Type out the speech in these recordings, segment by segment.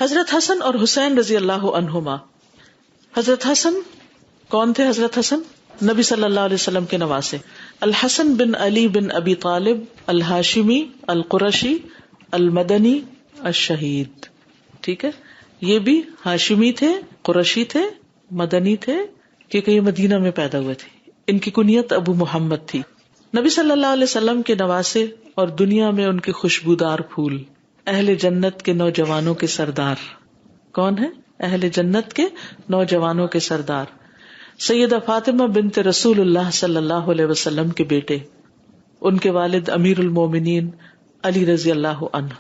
حضرت حسن اور حسین رضی اللہ عنہما. حضرت حسن کون تھے؟ حضرت حسن نبی صلی اللہ علیہ وسلم کے نواسے. الحسن بن علی بن ابی طالب الہاشمی القرشی المدنی الشہید. ٹھیک ہے، یہ بھی ہاشمی تھے، قرشی تھے، مدنی تھے، کیونکہ یہ مدینہ میں پیدا ہوئے تھے. ان کی کنیت ابو محمد تھی. نبی صلی اللہ علیہ وسلم کے نواسے اور دنیا میں ان کے خوشبودار پھول. اہل جنت کے نوجوانوں کے سردار. کون ہے؟ اہل جنت کے نوجوانوں کے سردار. سیدہ فاطمہ بنت رسول اللہ صلی اللہ علیہ وسلم کے بیٹے. ان کے والد امیر المومنین علی رضی اللہ عنہ.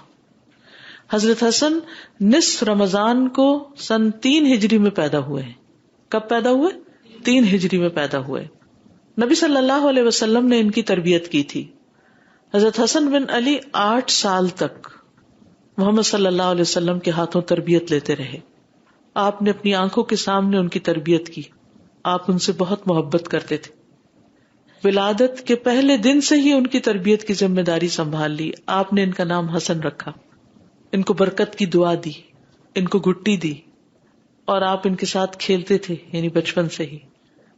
حضرت حسن نصف رمضان کو سن 3 ہجری میں پیدا ہوئے ہیں. کب پیدا ہوئے؟ 3 ہجری میں پیدا ہوئے. نبی صلی اللہ علیہ وسلم نے ان کی تربیت کی تھی. حضرت حسن بن علی 8 سال تک محمد صلی اللہ علیہ وسلم کے ہاتھوں تربیت لیتے رہے. آپ نے اپنی آنکھوں کے سامنے ان کی تربیت کی. آپ ان سے بہت محبت کرتے تھے. ولادت کے پہلے دن سے ہی ان کی تربیت کی ذمہ داری سنبھال لی. آپ نے ان کا نام حسن رکھا. ان کو برکت کی دعا دی، ان کو گٹی دی، اور آپ ان کے ساتھ کھیلتے تھے. یعنی بچپن سے ہی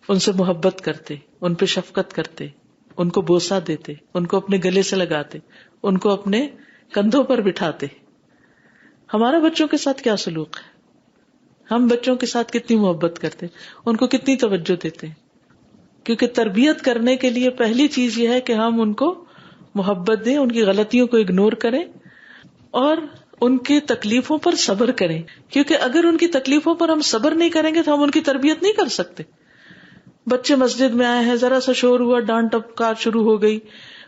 ان سے محبت کرتے، ان پہ شفقت کرتے، ان کو بوسہ دیتے، ان کو اپنے گلے سے لگاتے، ان کو اپنے کندھوں پر بٹھاتے. ہمارا بچوں کے ساتھ کیا سلوک ہے؟ ہم بچوں کے ساتھ کتنی محبت کرتے، ان کو کتنی توجہ دیتے ہیں. کیونکہ تربیت کرنے کے لیے پہلی چیز یہ ہے کہ ہم ان کو محبت دیں، ان کی غلطیوں کو اگنور کریں اور ان کی تکلیفوں پر صبر کریں. کیونکہ اگر ان کی تکلیفوں پر ہم صبر نہیں کریں گے تو ہم ان کی تربیت نہیں کر سکتے. بچے مسجد میں آئے ہیں، ذرا سا شور ہوا، ڈانٹ ٹپکار شروع ہو گئی،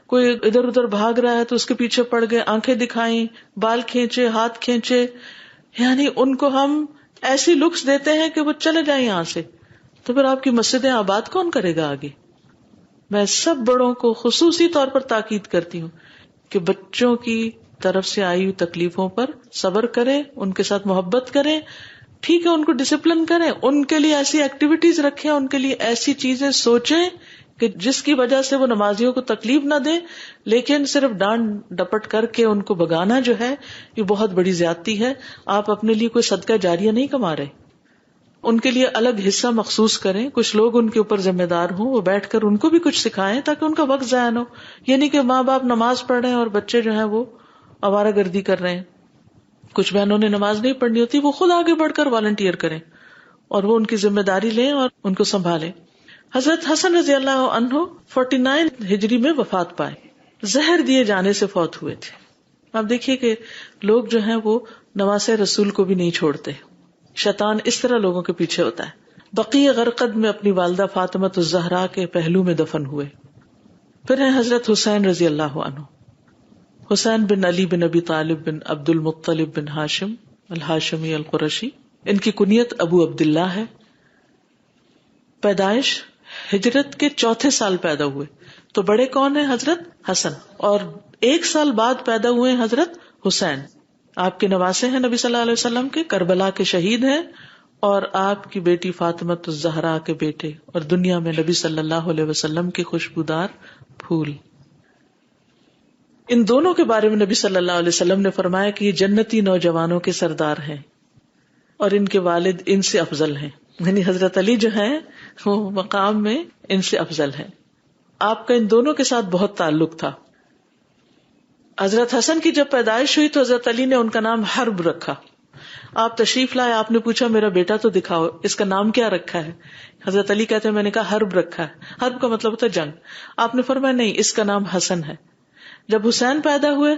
کوئی ادھر ادھر بھاگ رہا ہے تو اس کے پیچھے پڑ گئے، آنکھیں دکھائیں، بال کھینچے، ہاتھ کھینچے، یعنی ان کو ہم ایسی لکس دیتے ہیں کہ وہ چلے جائیں یہاں سے. تو پھر آپ کی مسجدیں آباد کون کرے گا آگے؟ میں سب بڑوں کو خصوصی طور پر تاکید کرتی ہوں کہ بچوں کی طرف سے آئی ہوئی تکلیفوں پر صبر کریں، ان کے ساتھ محبت کریں. ٹھیک ہے، ان کو ڈسپلن کریں، ان کے لیے ایسی ایکٹیویٹیز رکھیں، ان کے لیے ایسی چیزیں سوچیں کہ جس کی وجہ سے وہ نمازیوں کو تکلیف نہ دیں. لیکن صرف ڈانٹ ڈپٹ کر کے ان کو بگانا جو ہے یہ بہت بڑی زیادتی ہے. آپ اپنے لیے کوئی صدقہ جاریہ نہیں کما رہے. ان کے لیے الگ حصہ مخصوص کریں. کچھ لوگ ان کے اوپر ذمہ دار ہوں، وہ بیٹھ کر ان کو بھی کچھ سکھائیں تاکہ ان کا وقت ضائع نہ ہو. یہ نہیں کہ ماں باپ نماز پڑھ رہے ہیں اور بچے جو ہیں وہ آوارہ گردی کر رہے ہیں. کچھ بہنوں نے نماز نہیں پڑھنی ہوتی، وہ خود آگے بڑھ کر والنٹیئر کریں اور وہ ان کی ذمہ داری لیں اور ان کو سنبھالیں. حضرت حسن رضی اللہ عنہ 49 ہجری میں وفات پائے. زہر دیے جانے سے فوت ہوئے تھے. آپ دیکھیے کہ لوگ جو ہیں وہ نواسے رسول کو بھی نہیں چھوڑتے. شیطان اس طرح لوگوں کے پیچھے ہوتا ہے. بقیع غرقد میں اپنی والدہ فاطمہ الزہرا کے پہلو میں دفن ہوئے. پھر ہیں حضرت حسین رضی اللہ عنہ. حسین بن علی بن ابی طالب بن عبد المطلب بن ہاشم الہاشمی القرشی. ان کی کنیت ابو عبداللہ ہے. پیدائش ہجرت کے 4تھے سال پیدا ہوئے. تو بڑے کون ہیں؟ حضرت حسن. اور 1 سال بعد پیدا ہوئے حضرت حسین. آپ کے نواسے ہیں نبی صلی اللہ علیہ وسلم کے، کربلا کے شہید ہیں، اور آپ کی بیٹی فاطمہ الزہرا کے بیٹے، اور دنیا میں نبی صلی اللہ علیہ وسلم کے خوشبودار پھول. ان دونوں کے بارے میں نبی صلی اللہ علیہ وسلم نے فرمایا کہ یہ جنتی نوجوانوں کے سردار ہیں اور ان کے والد ان سے افضل ہیں. یعنی حضرت علی جو ہیں وہ مقام میں ان سے افضل ہیں. آپ کا ان دونوں کے ساتھ بہت تعلق تھا. حضرت حسن کی جب پیدائش ہوئی تو حضرت علی نے ان کا نام حرب رکھا. آپ تشریف لائے، آپ نے پوچھا میرا بیٹا تو دکھاؤ، اس کا نام کیا رکھا ہے؟ حضرت علی کہتے ہیں میں نے کہا حرب رکھا ہے. حرب کا مطلب ہوتا ہے جنگ. آپ نے فرمایا نہیں، اس کا نام حسن ہے. جب حسین پیدا ہوئے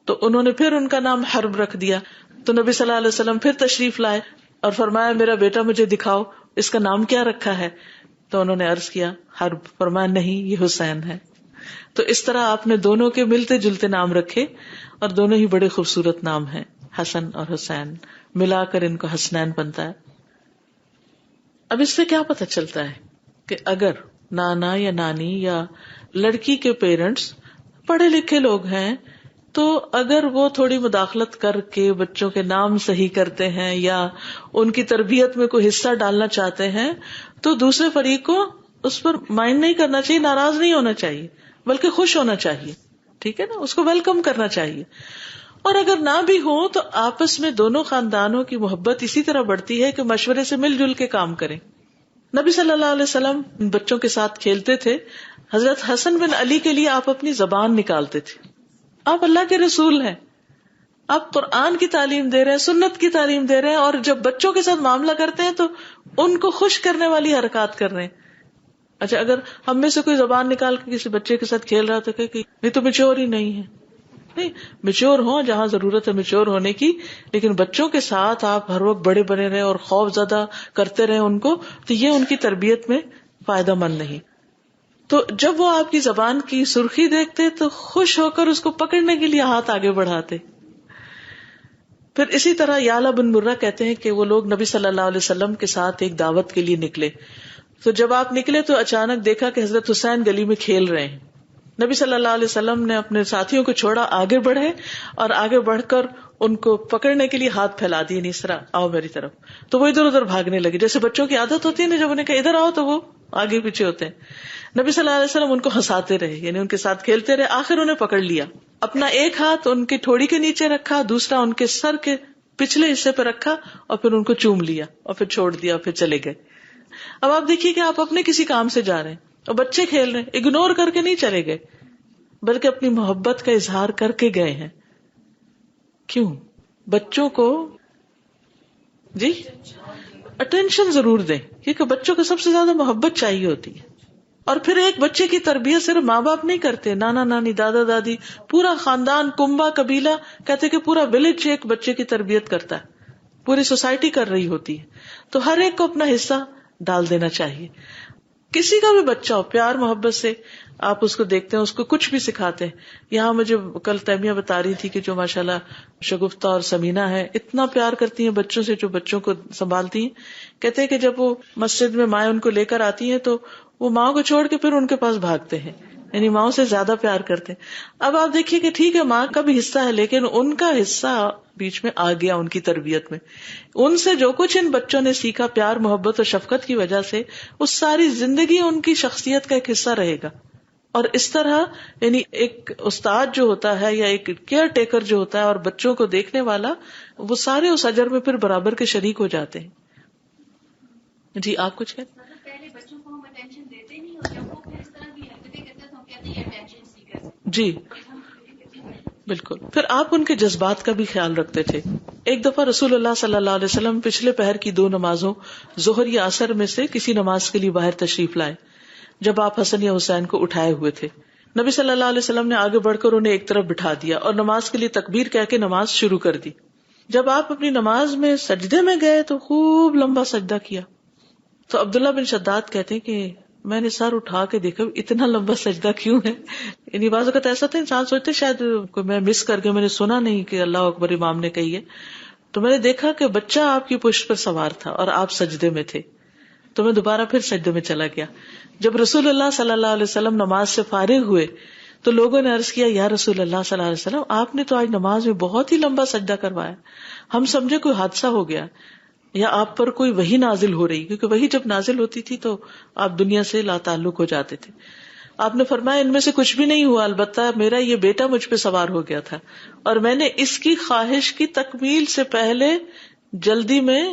تو انہوں نے پھر ان کا نام حرب رکھ دیا. تو نبی صلی اللہ علیہ وسلم پھر تشریف لائے اور فرمایا میرا بیٹا مجھے دکھاؤ، اس کا نام کیا رکھا ہے؟ تو انہوں نے عرض کیا حرب. فرمایا نہیں، یہ حسین ہے. تو اس طرح آپ نے دونوں کے ملتے جلتے نام رکھے اور دونوں ہی بڑے خوبصورت نام ہیں، حسن اور حسین. ملا کر ان کو حسنین بنتا ہے. اب اس سے کیا پتہ چلتا ہے کہ اگر نانا یا نانی یا لڑکی کے پیرنٹس پڑھے لکھے لوگ ہیں تو اگر وہ تھوڑی مداخلت کر کے بچوں کے نام صحیح کرتے ہیں یا ان کی تربیت میں کوئی حصہ ڈالنا چاہتے ہیں تو دوسرے فریق کو اس پر مائنڈ نہیں کرنا چاہیے، ناراض نہیں ہونا چاہیے، بلکہ خوش ہونا چاہیے. ٹھیک ہے نا، اس کو ویلکم کرنا چاہیے. اور اگر نہ بھی ہو تو آپس میں دونوں خاندانوں کی محبت اسی طرح بڑھتی ہے کہ مشورے سے مل جل کے کام کریں. نبی صلی اللہ علیہ وسلم بچوں کے ساتھ کھیلتے تھے. حضرت حسن بن علی کے لیے آپ اپنی زبان نکالتے تھے. آپ اللہ کے رسول ہیں, آپ قرآن کی تعلیم دے رہے ہیں, سنت کی تعلیم دے رہے ہیں, اور جب بچوں کے ساتھ معاملہ کرتے ہیں تو ان کو خوش کرنے والی حرکات کر رہے ہیں. اچھا, اگر ہم میں سے کوئی زبان نکال کے کسی بچے کے ساتھ کھیل رہا تو کہ یہ تو میچور ہی نہیں ہے. نہیں, میچور ہوں جہاں ضرورت ہے میچور ہونے کی, لیکن بچوں کے ساتھ آپ ہر وقت بڑے بنے رہے اور خوف زدہ کرتے رہے ان کو, تو یہ ان کی تربیت میں فائدہ مند نہیں. تو جب وہ آپ کی زبان کی سرخی دیکھتے تو خوش ہو کر اس کو پکڑنے کے لیے ہاتھ آگے بڑھاتے. پھر اسی طرح یعلا بن مرہ کہتے ہیں کہ وہ لوگ نبی صلی اللہ علیہ وسلم کے ساتھ ایک دعوت کے لیے نکلے. تو جب آپ نکلے تو اچانک دیکھا کہ حضرت حسین گلی میں کھیل رہے ہیں. نبی صلی اللہ علیہ وسلم نے اپنے ساتھیوں کو چھوڑا, آگے بڑھے اور آگے بڑھ کر ان کو پکڑنے کے لیے ہاتھ پھیلا دیے, نہیں اس طرح آؤ میری طرف. تو وہ ادھر ادھر بھاگنے لگے, جیسے بچوں کی عادت ہوتی ہے نا, جب انہیں کہا ادھر آؤ تو وہ آگے پیچھے ہوتے ہیں. نبی صلی اللہ علیہ وسلم ان کو ہنساتے رہے, یعنی ان کے ساتھ کھیلتے رہے. آخر انہیں پکڑ لیا, اپنا ایک ہاتھ ان کی ٹھوڑی کے نیچے رکھا, دوسرا ان کے سر کے پچھلے حصے پہ رکھا, اور پھر ان کو چوم لیا اور پھر چھوڑ دیا, پھر چلے گئے. اب آپ دیکھیے کہ آپ اپنے کسی کام سے جا رہے ہیں اور بچے کھیل رہے ہیں, اگنور کر کے نہیں چلے گئے, بلکہ اپنی محبت کا اظہار کر کے گئے ہیں. کیوں؟ بچوں کو جی اٹینشن ضرور دیں, کیونکہ بچوں کو سب سے زیادہ محبت چاہیے ہوتی ہے. اور پھر ایک بچے کی تربیت صرف ماں باپ نہیں کرتے, نانا نانی, دادا دادی, پورا خاندان, کنبا, قبیلہ, کہتے کہ پورا ولیج ایک بچے کی تربیت کرتا ہے, پوری سوسائٹی کر رہی ہوتی ہے. تو ہر ایک کو اپنا حصہ ڈال دینا چاہیے. کسی کا بھی بچہ ہو, پیار محبت سے آپ اس کو دیکھتے ہیں, اس کو کچھ بھی سکھاتے ہیں. یہاں مجھے کل تیمیہ بتا رہی تھی کہ جو ماشاءاللہ شگفتہ اور سمینہ ہے, اتنا پیار کرتی ہیں بچوں سے, جو بچوں کو سنبھالتی ہیں. کہتے ہیں کہ جب وہ مسجد میں مائیں ان کو لے کر آتی ہیں تو وہ ماں کو چھوڑ کے پھر ان کے پاس بھاگتے ہیں, یعنی ماں سے زیادہ پیار کرتے ہیں. اب آپ دیکھیے کہ ٹھیک ہے ماں کا بھی حصہ ہے, لیکن ان کا حصہ بیچ میں آ گیا ان کی تربیت میں. ان سے جو کچھ ان بچوں نے سیکھا پیار محبت اور شفقت کی وجہ سے, اس ساری زندگی ان کی شخصیت کا ایک حصہ رہے گا. اور اس طرح یعنی ایک استاد جو ہوتا ہے یا ایک کیئر ٹیکر جو ہوتا ہے اور بچوں کو دیکھنے والا, وہ سارے اس اجر میں پھر برابر کے شریک ہو جاتے ہیں. جی آپ کچھ کہتے ہیں؟ پہلے بچوں کو ہم اٹینشن دیتے نہیں, اور جب وہ پھر اس طرح کی حرکتیں کرتے ہیں تو ہم کہتے ہیں اٹینشن سیکر. جی بالکل. پھر آپ ان کے جذبات کا بھی خیال رکھتے تھے. ایک دفعہ رسول اللہ صلی اللہ علیہ وسلم پچھلے پہر کی 2 نمازوں ظہر یا عصر میں سے کسی نماز کے لیے باہر تشریف لائے, جب آپ حسن یا حسین کو اٹھائے ہوئے تھے. نبی صلی اللہ علیہ وسلم نے آگے بڑھ کر انہیں ایک طرف بٹھا دیا اور نماز کے لیے تکبیر کہہ کے نماز شروع کر دی. جب آپ اپنی نماز میں سجدے میں گئے تو خوب لمبا سجدہ کیا. تو عبداللہ بن شداد کہتے ہیں کہ میں نے سر اٹھا کے دیکھا اتنا لمبا سجدہ کیوں ہے. یعنی بعض اوقات ایسا تھا انسان سوچتے شاید کوئی میں مس کر کے میں نے سنا نہیں کہ اللہ اکبر امام نے کہی ہے. تو میں نے دیکھا کہ بچہ آپ کی پشت پر سوار تھا اور آپ سجدے میں تھے, تو میں دوبارہ پھر سجدے میں چلا گیا. جب رسول اللہ صلی اللہ علیہ وسلم نماز سے فارغ ہوئے تو لوگوں نے عرض کیا یا رسول اللہ صلی اللہ علیہ وسلم, آپ نے تو آج نماز میں بہت ہی لمبا سجدہ کروایا, ہم سمجھے کوئی حادثہ ہو گیا یا آپ پر کوئی وحی نازل ہو رہی, کیونکہ وحی جب نازل ہوتی تھی تو آپ دنیا سے لا تعلق ہو جاتے تھے. آپ نے فرمایا ان میں سے کچھ بھی نہیں ہوا, البتہ میرا یہ بیٹا مجھ پہ سوار ہو گیا تھا اور میں نے اس کی خواہش کی تکمیل سے پہلے جلدی میں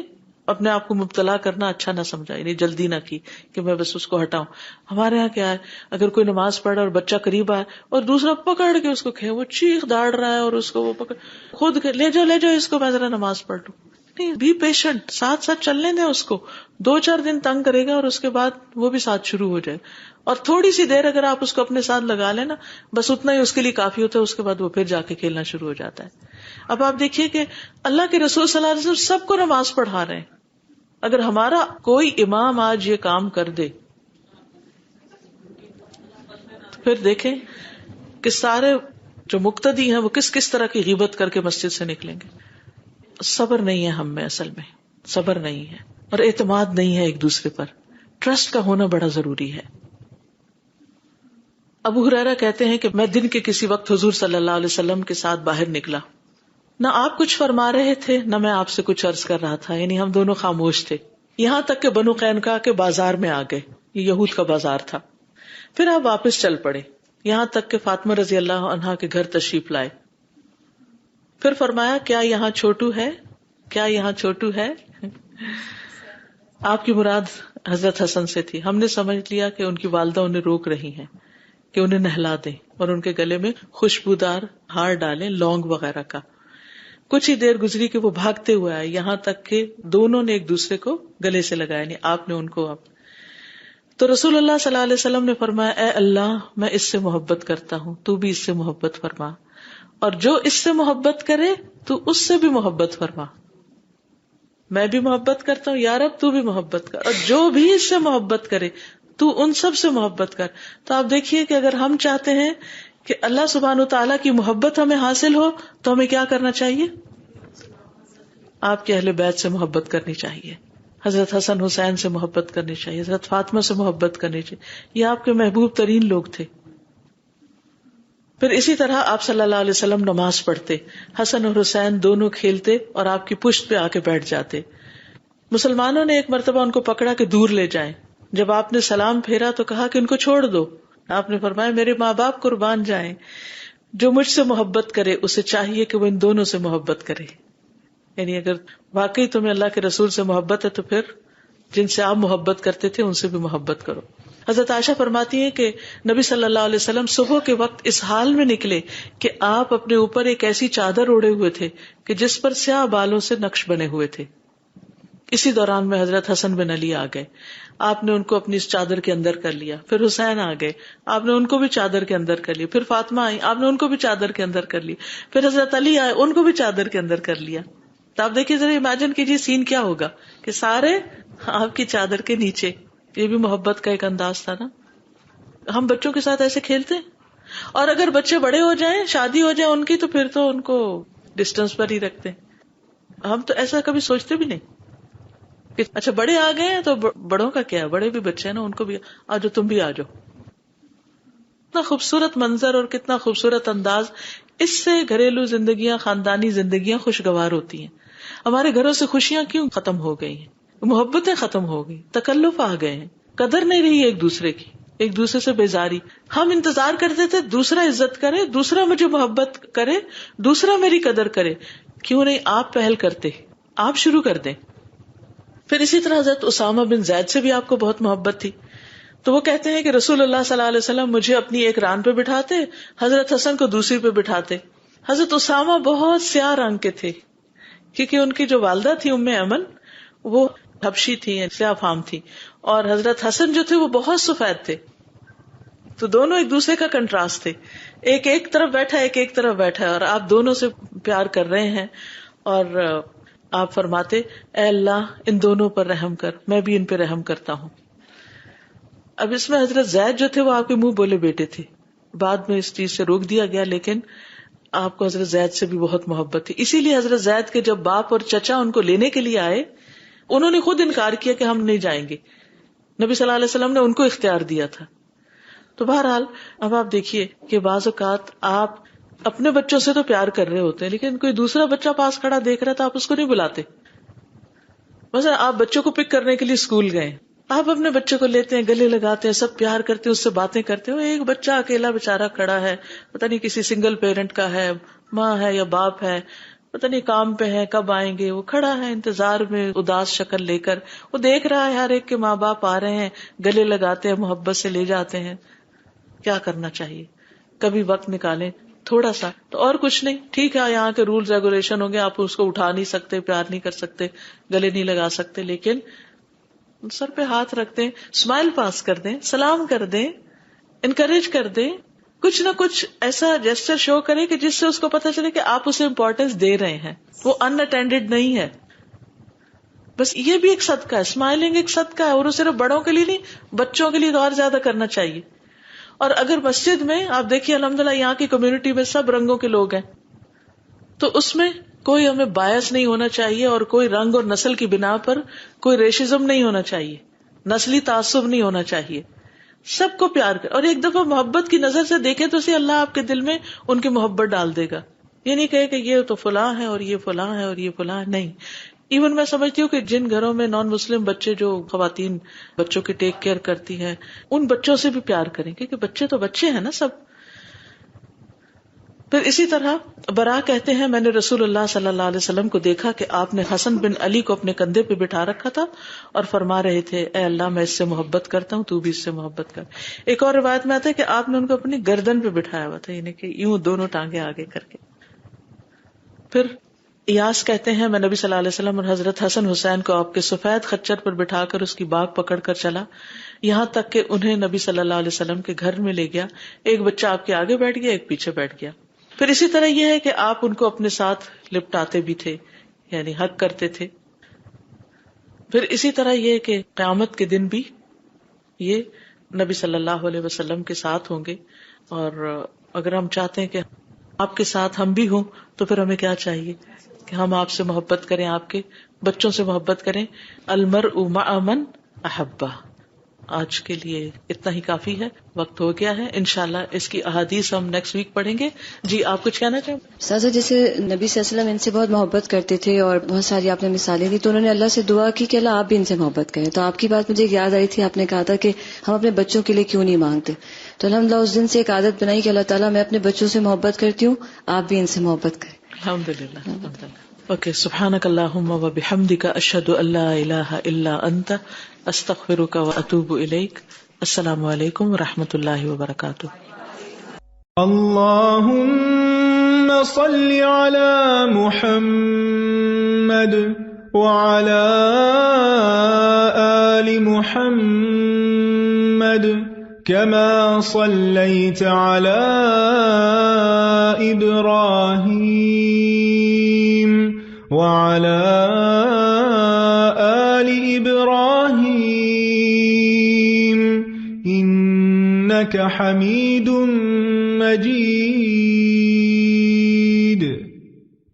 اپنے آپ کو مبتلا کرنا اچھا نہ سمجھا, یعنی جلدی نہ کی کہ میں بس اس کو ہٹاؤں. ہمارے ہاں کیا ہے, اگر کوئی نماز پڑھ اور بچہ قریب آئے اور دوسرا پکڑ کے اس کو وہ چیخ داڑ رہا ہے اور اس کو وہ پکڑ خود لے جاؤ اس کو, میں ذرا نماز پڑھ لوں. نہیں, بی پیشنٹ, ساتھ ساتھ چلنے دیں اس کو. 2-4 دن تنگ کرے گا اور اس کے بعد وہ بھی ساتھ شروع ہو جائے. اور تھوڑی سی دیر اگر آپ اس کو اپنے ساتھ لگا لیں نا, بس اتنا ہی اس کے لیے کافی ہوتا ہے, اس کے بعد وہ پھر جا کے کھیلنا شروع ہو جاتا ہے. اب آپ دیکھیے کہ اللہ کے رسول صلی اللہ علیہ وسلم سب کو نماز پڑھا رہے ہیں. اگر ہمارا کوئی امام آج یہ کام کر دے تو پھر دیکھیں کہ سارے جو مقتدی ہیں وہ کس کس طرح کی غیبت کر کے مسجد سے نکلیں گے. صبر نہیں ہے ہم میں, اصل میں صبر نہیں ہے, اور اعتماد نہیں ہے ایک دوسرے پر. ٹرسٹ کا ہونا بڑا ضروری ہے. ابو ہریرہ کہتے ہیں کہ میں دن کے کسی وقت حضور صلی اللہ علیہ وسلم کے ساتھ باہر نکلا, نہ آپ کچھ فرما رہے تھے نہ میں آپ سے کچھ عرض کر رہا تھا, یعنی ہم دونوں خاموش تھے, یہاں تک کہ بنو قینقاع کے بازار میں آ گئے, یہ یہود کا بازار تھا. پھر آپ واپس چل پڑے, یہاں تک کہ فاطمہ رضی اللہ عنہا کے گھر تشریف لائے. پھر فرمایا کیا یہاں چھوٹو ہے، کیا یہاں چھوٹو ہے. آپ کی مراد حضرت حسن سے تھی. ہم نے سمجھ لیا کہ ان کی والدہ انہیں روک رہی ہیں کہ انہیں نہلا دیں اور ان کے گلے میں خوشبودار ہار ڈالیں، لونگ وغیرہ کا. کچھ ہی دیر گزری کہ وہ بھاگتے ہوئے آئے، یہاں تک کہ دونوں نے ایک دوسرے کو گلے سے لگایا، یعنی آپ نے ان کو. تو رسول اللہ صلی اللہ علیہ وسلم نے فرمایا اے اللہ میں اس سے محبت کرتا ہوں، تو بھی اس سے محبت فرما، اور جو اس سے محبت کرے تو اس سے بھی محبت فرما. میں بھی محبت کرتا ہوں یا رب تو بھی محبت کر، اور جو بھی اس سے محبت کرے تو ان سب سے محبت کر. تو آپ دیکھیے کہ اگر ہم چاہتے ہیں کہ اللہ سبحانہ وتعالیٰ کی محبت ہمیں حاصل ہو تو ہمیں کیا کرنا چاہیے؟ آپ کے اہل بیت سے محبت کرنی چاہیے، حضرت حسن حسین سے محبت کرنی چاہیے، حضرت فاطمہ سے محبت کرنی چاہیے. یہ آپ کے محبوب ترین لوگ تھے. پھر اسی طرح آپ صلی اللہ علیہ وسلم نماز پڑھتے، حسن اور حسین دونوں کھیلتے اور آپ کی پشت پہ آ کے بیٹھ جاتے. مسلمانوں نے ایک مرتبہ ان کو پکڑا کہ دور لے جائیں. جب آپ نے سلام پھیرا تو کہا کہ ان کو چھوڑ دو. آپ نے فرمایا میرے ماں باپ قربان جائیں، جو مجھ سے محبت کرے اسے چاہیے کہ وہ ان دونوں سے محبت کرے. یعنی اگر واقعی تمہیں اللہ کے رسول سے محبت ہے تو پھر جن سے آپ محبت کرتے تھے ان سے بھی محبت کرو. حضرت عائشہ فرماتی ہیں کہ نبی صلی اللہ علیہ وسلم صبح کے وقت اس حال میں نکلے کہ آپ اپنے اوپر ایک ایسی چادر اوڑے ہوئے تھے کہ جس پر سیاہ بالوں سے نقش بنے ہوئے تھے. اسی دوران میں حضرت حسن بن علی آ گئے، آپ نے ان کو اپنی اس چادر کے اندر کر لیا. پھر حسین آ گئے، آپ نے ان کو بھی چادر کے اندر کر لیا. پھر فاطمہ آئی، آپ نے ان کو بھی چادر کے اندر کر لیا. پھر حضرت علی آئے، ان کو بھی چادر کے اندر کر لیا. تو آپ دیکھیے ذرا امیجن کیجیے سین کیا ہوگا کہ سارے آپ کی چادر کے نیچے. یہ بھی محبت کا ایک انداز تھا نا. ہم بچوں کے ساتھ ایسے کھیلتے ہیں، اور اگر بچے بڑے ہو جائیں، شادی ہو جائے ان کی، تو پھر تو ان کو ڈسٹینس پر ہی رکھتے ہیں. ہم تو ایسا کبھی سوچتے بھی نہیں کہ اچھا بڑے آ گئے ہیں تو بڑوں کا کیا ہے، بڑے بھی بچے ہیں نا، ان کو بھی آجو، تم بھی آجو. کتنا خوبصورت منظر اور کتنا خوبصورت انداز. اس سے گھریلو زندگیاں، خاندانی زندگیاں خوشگوار ہوتی ہیں. ہمارے گھروں سے خوشیاں کیوں ختم ہو گئی ہیں؟ محبتیں ختم ہو گئی، تکلف آ گئے ہیں، قدر نہیں رہی ایک دوسرے کی، ایک دوسرے سے بیزاری. ہم انتظار کرتے تھے دوسرا عزت کرے، دوسرا مجھے محبت کرے، دوسرا میری قدر کرے. کیوں نہیں آپ پہل کرتے، آپ شروع کر دیں. پھر اسی طرح حضرت اسامہ بن زید سے بھی آپ کو بہت محبت تھی. تو وہ کہتے ہیں کہ رسول اللہ صلی اللہ علیہ وسلم مجھے اپنی ایک ران پہ بٹھاتے، حضرت حسن کو دوسری پہ بٹھاتے. حضرت اسامہ بہت سیاہ رنگ کے تھے کیونکہ ان کی جو والدہ تھی ام ایمن وہ حبشی تھی، سیاہ فام تھی، اور حضرت حسن جو تھے وہ بہت سفید تھے. تو دونوں ایک دوسرے کا کنٹراسٹ تھے. ایک طرف بیٹھا، ایک طرف بیٹھا ہے، اور آپ دونوں سے پیار کر رہے ہیں. اور آپ فرماتے اے اللہ ان دونوں پر رحم کر، میں بھی ان پہ رحم کرتا ہوں. اب اس میں حضرت زید جو تھے وہ آپ کے منہ بولے بیٹے تھے، بعد میں اس چیز سے روک دیا گیا، لیکن آپ کو حضرت زید سے بھی بہت محبت تھی. اسی لیے حضرت زید کے جب باپ اور چچا ان کو لینے کے لیے آئے، انہوں نے خود انکار کیا کہ ہم نہیں جائیں گے. نبی صلی اللہ علیہ وسلم نے ان کو اختیار دیا تھا. تو بہرحال اب آپ دیکھیے کہ بعض اوقات آپ اپنے بچوں سے تو پیار کر رہے ہوتے ہیں، لیکن کوئی دوسرا بچہ پاس کھڑا دیکھ رہا ہے تو آپ اس کو نہیں بلاتے. مثلا آپ بچوں کو پک کرنے کے لیے اسکول گئے، آپ اپنے بچے کو لیتے ہیں، گلے لگاتے ہیں، سب پیار کرتے ہیں، اس سے باتیں کرتے ہیں. ایک بچہ اکیلا بےچارا کھڑا ہے، پتہ نہیں کسی سنگل پیرنٹ کا ہے، ماں ہے یا باپ ہے، پتہ نہیں کام پہ ہے، کب آئیں گے. وہ کھڑا ہے انتظار میں اداس شکل لے کر، وہ دیکھ رہا ہے ہر ایک کے ماں باپ آ رہے ہیں، گلے لگاتے ہیں، محبت سے لے جاتے ہیں. کیا کرنا چاہیے؟ کبھی وقت نکالیں تھوڑا سا، تو اور کچھ نہیں. ٹھیک ہے یہاں کے رولز ریگولیشن ہوں گے، آپ اس کو اٹھا نہیں سکتے، پیار نہیں کر سکتے، گلے نہیں لگا سکتے، لیکن سر پہ ہاتھ رکھ دیں، اسمائل پاس کر دیں، سلام کر دیں، انکریج کر دیں. کچھ نہ کچھ ایسا جیسچر شو کرے کہ جس سے اس کو پتا چلے کہ آپ اسے امپورٹینس دے رہے ہیں، وہ ان اٹینڈیڈ نہیں ہے. بس یہ بھی ایک صدقہ ہے، اسمائلنگ ایک صدقہ ہے، اور وہ صرف بڑوں کے لیے نہیں، بچوں کے لیے تو اور زیادہ کرنا چاہیے. اور اگر مسجد میں آپ دیکھیے الحمدللہ یہاں کی کمیونٹی میں سب رنگوں کے لوگ ہیں، تو اس میں کوئی ہمیں باعث نہیں ہونا چاہیے، اور کوئی رنگ اور نسل کی بنا پر کوئی ریشزم نہیں ہونا چاہیے، نسلی تعصب نہیں ہونا چاہیے. سب کو پیار کر، اور ایک دفعہ محبت کی نظر سے دیکھیں تو اللہ آپ کے دل میں ان کی محبت ڈال دے گا. یہ نہیں کہے کہ یہ تو فلاں ہے اور یہ فلاں ہے اور یہ فلاں ہے، نہیں. ایون میں سمجھتی ہوں کہ جن گھروں میں نان مسلم بچے، جو خواتین بچوں کی ٹیک کیئر کرتی ہیں، ان بچوں سے بھی پیار کریں، کیونکہ بچے تو بچے ہیں نا سب. پھر اسی طرح برا کہتے ہیں میں نے رسول اللہ صلی اللہ علیہ وسلم کو دیکھا کہ آپ نے حسن بن علی کو اپنے کندھے پہ بٹھا رکھا تھا اور فرما رہے تھے اے اللہ میں اس سے محبت کرتا ہوں تو بھی اس سے محبت کر. ایک اور روایت میں آتا ہے کہ آپ نے ان کو اپنی گردن پہ بٹھایا ہوا تھا، یعنی کہ یوں دونوں ٹانگیں آگے کر کے. پھر ایاس کہتے ہیں میں نبی صلی اللہ علیہ وسلم اور حضرت حسن حسین کو آپ کے سفید خچر پر بٹھا کر اس کی باگ پکڑ کر چلا، یہاں تک کہ انہیں نبی صلی اللہ علیہ وسلم کے گھر میں لے گیا. ایک بچہ آپ کے آگے بیٹھ گیا، ایک پیچھے بیٹھ گیا. پھر اسی طرح یہ ہے کہ آپ ان کو اپنے ساتھ لپٹاتے بھی تھے، یعنی حق کرتے تھے. پھر اسی طرح یہ کہ قیامت کے دن بھی یہ نبی صلی اللہ علیہ وسلم کے ساتھ ہوں گے. اور اگر ہم چاہتے ہیں کہ آپ کے ساتھ ہم بھی ہوں تو پھر ہمیں کیا چاہیے کہ ہم آپ سے محبت کریں، آپ کے بچوں سے محبت کریں. المرء مع من احبہ. آج کے لیے اتنا ہی کافی ہے، وقت ہو گیا ہے. انشاءاللہ اس کی احادیث ہم نیکسٹ ویک پڑھیں گے. جی آپ کچھ کہنا چاہیں؟ سازا جیسے نبی صلی اللہ علیہ وسلم ان سے بہت محبت کرتے تھے اور بہت ساری آپ نے مثالیں دی، تو انہوں نے اللہ سے دعا کی کہ اللہ آپ بھی ان سے محبت کریں. تو آپ کی بات مجھے یاد آئی تھی، آپ نے کہا تھا کہ ہم اپنے بچوں کے لیے کیوں نہیں مانگتے. تو الحمدللہ اس دن سے ایک عادت بنائی کہ اللہ تعالیٰ میں اپنے بچوں سے محبت کرتی ہوں، آپ بھی ان سے محبت کریں. الحمدللہ. اوکے، سبحانک اللہم و بحمدک، اشہد ان لا الہ الا انت، استغفرک و اتوب الیک. السلام علیکم و رحمۃ اللہ وبرکاتہ. اللهم صل على محمد وعلى آل محمد كما صليت على إبراهيم وعلى آل إبراهيم إنك حميد مجيد.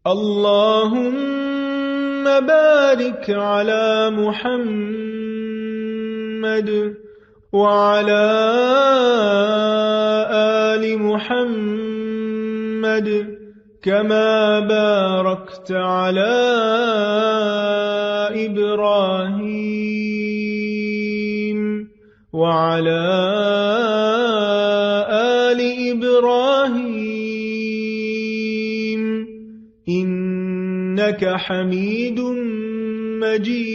اللهم بارك على محمد وعلى آل محمد كما باركت على إبراهيم وعلى آل إبراهيم إنك حميد مجيد.